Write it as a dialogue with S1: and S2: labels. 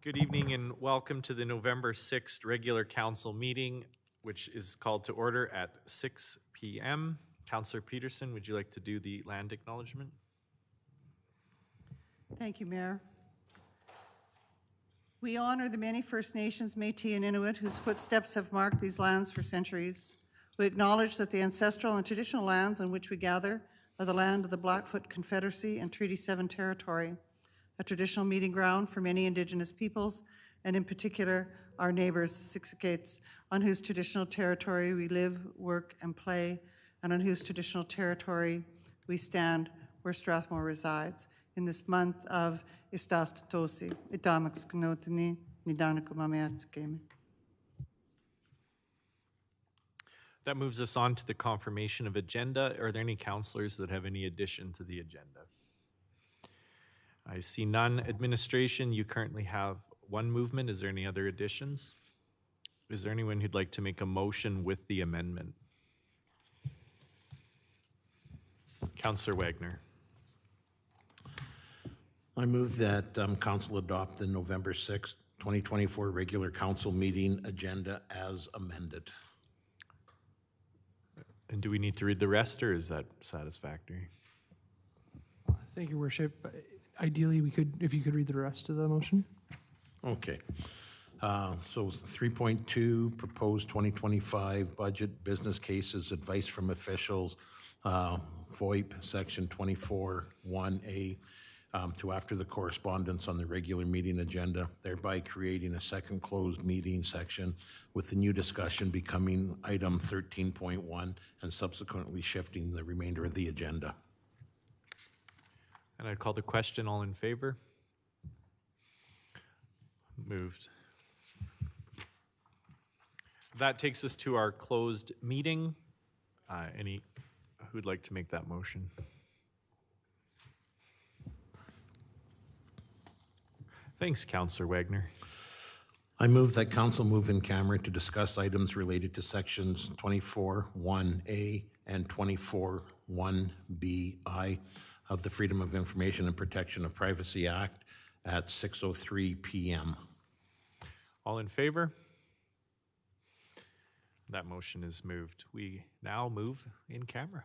S1: Good evening and welcome to the November 6th regular council meeting, which is called to order at 6 p.m. Councillor Peterson, would you like to do the land acknowledgement?
S2: Thank you, Mayor. We honor the many First Nations, Métis, and Inuit whose footsteps have marked these lands for centuries. We acknowledge that the ancestral and traditional lands on which we gather are the land of the Blackfoot Confederacy and Treaty 7 territory, a traditional meeting ground for many Indigenous peoples, and in particular, our neighbors, Siksikates, on whose traditional territory we live, work, and play, and on whose traditional territory we stand, where Strathmore resides, in this month of Istastatosi, Itamaxkanotini, Nidanakumameatskeme.
S1: That moves us on to the confirmation of agenda. Are there any councillors that have any addition to the agenda? I see none. Administration, you currently have one movement. Is there any other additions? Is there anyone who'd like to make a motion with the amendment? Councillor Wagner.
S3: I move that council adopt the November 6th, 2024 regular council meeting agenda as amended.
S1: And do we need to read the rest, or is that satisfactory?
S4: Thank you, Worship. Ideally, we could, if you could read the rest of the motion.
S3: Okay. So 3.2, proposed 2025 budget, business cases, advice from officials, VoIP section 24(1)A, to after the correspondence on the regular meeting agenda, thereby creating a second closed meeting section with the new discussion becoming item 13.1 and subsequently shifting the remainder of the agenda.
S1: And I'd call the question. All in favor? Moved. That takes us to our closed meeting. Any who'd like to make that motion? Thanks, Councillor Wagner.
S3: I move that council move in camera to discuss items related to sections 24(1)A and 24(1)BI of the Freedom of Information and Protection of Privacy Act at 6:03 p.m.
S1: All in favor? That motion is moved. We now move in camera.